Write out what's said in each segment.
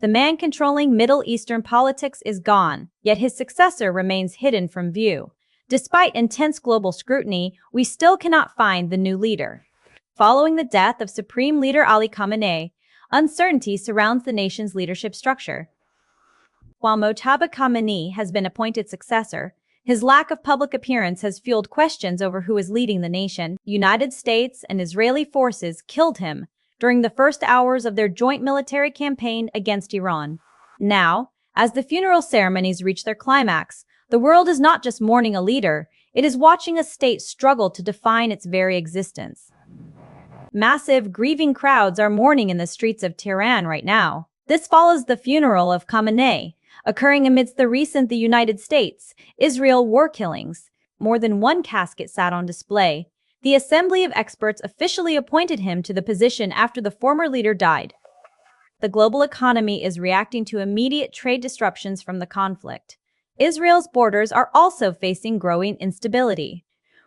The man controlling Middle Eastern politics is gone, yet his successor remains hidden from view. Despite intense global scrutiny, we still cannot find the new leader. Following the death of Supreme Leader Ali Khamenei, uncertainty surrounds the nation's leadership structure. While Mojtaba Khamenei has been appointed successor, his lack of public appearance has fueled questions over who is leading the nation. United States and Israeli forces killed him during the first hours of their joint military campaign against Iran. Now, as the funeral ceremonies reach their climax, the world is not just mourning a leader, it is watching a state struggle to define its very existence. Massive, grieving crowds are mourning in the streets of Tehran right now. This follows the funeral of Khamenei, occurring amidst the recent United States-Israel war killings. More than one casket sat on display. The Assembly of Experts officially appointed him to the position after the former leader died. The global economy is reacting to immediate trade disruptions from the conflict. Israel's borders are also facing growing instability.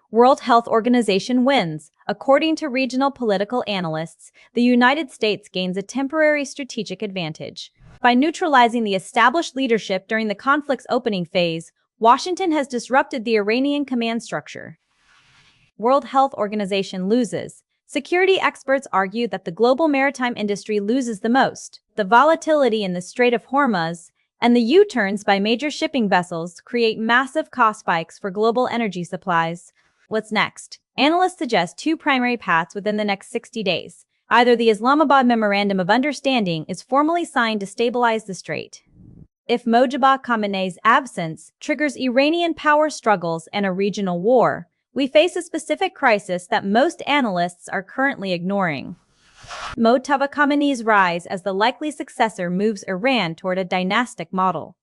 World Health Organization wins. According to regional political analysts, the United States gains a temporary strategic advantage. By neutralizing the established leadership during the conflict's opening phase, Washington has disrupted the Iranian command structure. World Health Organization loses. Security experts argue that the global maritime industry loses the most. The volatility in the Strait of Hormuz and the U-turns by major shipping vessels create massive cost spikes for global energy supplies. What's next? Analysts suggest two primary paths within the next 60 days. Either the Islamabad Memorandum of Understanding is formally signed to stabilize the strait. If Mojtaba Khamenei's absence triggers Iranian power struggles and a regional war, we face a specific crisis that most analysts are currently ignoring. Mojtaba Khamenei's rise as the likely successor moves Iran toward a dynastic model.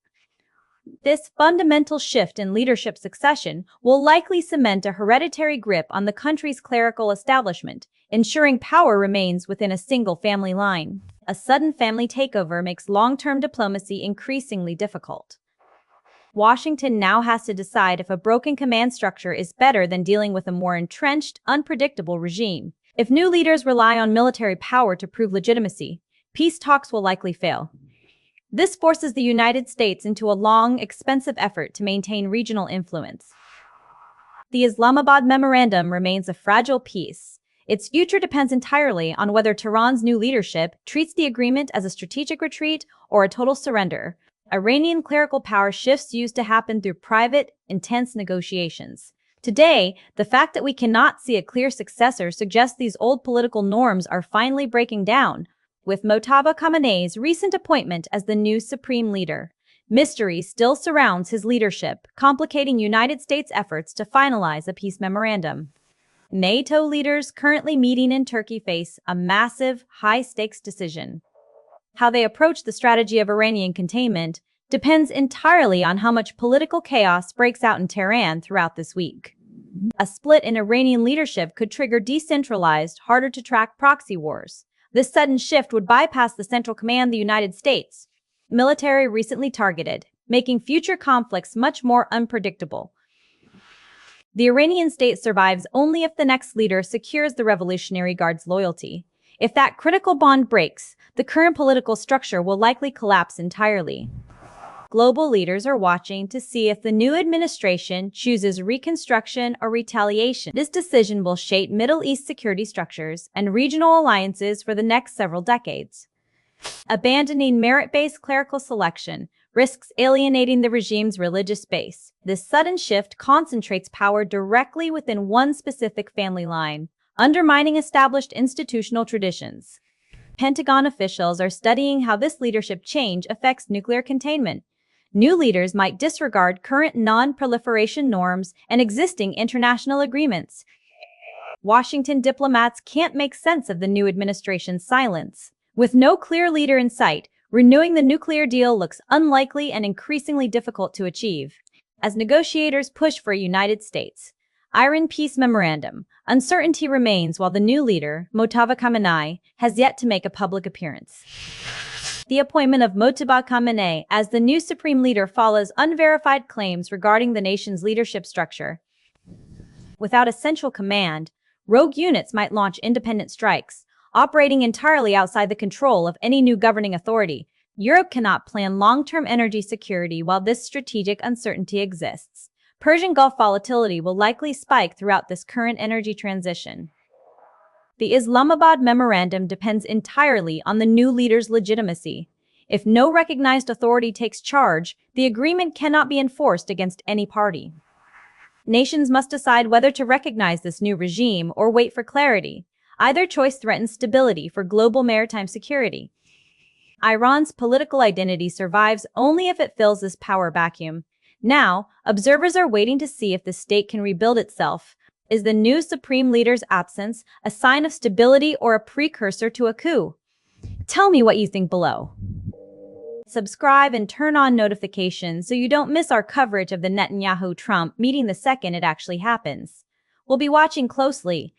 This fundamental shift in leadership succession will likely cement a hereditary grip on the country's clerical establishment, ensuring power remains within a single family line. A sudden family takeover makes long-term diplomacy increasingly difficult. Washington now has to decide if a broken command structure is better than dealing with a more entrenched, unpredictable regime. If new leaders rely on military power to prove legitimacy, peace talks will likely fail. This forces the United States into a long, expensive effort to maintain regional influence. The Islamabad Memorandum remains a fragile piece. Its future depends entirely on whether Tehran's new leadership treats the agreement as a strategic retreat or a total surrender. Iranian clerical power shifts used to happen through private, intense negotiations. Today, the fact that we cannot see a clear successor suggests these old political norms are finally breaking down. With Mojtaba Khamenei's recent appointment as the new supreme leader, mystery still surrounds his leadership, complicating United States efforts to finalize a peace memorandum. NATO leaders currently meeting in Turkey face a massive, high-stakes decision. How they approach the strategy of Iranian containment depends entirely on how much political chaos breaks out in Tehran throughout this week. A split in Iranian leadership could trigger decentralized, harder-to-track proxy wars. This sudden shift would bypass the central command the United States military recently targeted, making future conflicts much more unpredictable. The Iranian state survives only if the next leader secures the Revolutionary Guard's loyalty. If that critical bond breaks, the current political structure will likely collapse entirely. Global leaders are watching to see if the new administration chooses reconstruction or retaliation. This decision will shape Middle East security structures and regional alliances for the next several decades. Abandoning merit-based clerical selection risks alienating the regime's religious base. This sudden shift concentrates power directly within one specific family line, undermining established institutional traditions. Pentagon officials are studying how this leadership change affects nuclear containment. New leaders might disregard current non-proliferation norms and existing international agreements. Washington diplomats can't make sense of the new administration's silence. With no clear leader in sight, renewing the nuclear deal looks unlikely and increasingly difficult to achieve. As negotiators push for a United States-Iran peace memorandum, uncertainty remains while the new leader, Mojtaba Khamenei, has yet to make a public appearance. The appointment of Mojtaba Khamenei as the new supreme leader follows unverified claims regarding the nation's leadership structure. Without a central command, rogue units might launch independent strikes, operating entirely outside the control of any new governing authority. Europe cannot plan long-term energy security while this strategic uncertainty exists. Persian Gulf volatility will likely spike throughout this current energy transition. The Islamabad memorandum depends entirely on the new leader's legitimacy. If no recognized authority takes charge, the agreement cannot be enforced against any party. Nations must decide whether to recognize this new regime or wait for clarity. Either choice threatens stability for global maritime security. Iran's political identity survives only if it fills this power vacuum. Now, observers are waiting to see if the state can rebuild itself. Is the new supreme leader's absence a sign of stability or a precursor to a coup? Tell me what you think below. Subscribe and turn on notifications so you don't miss our coverage of the Netanyahu-Trump meeting the second it actually happens. We'll be watching closely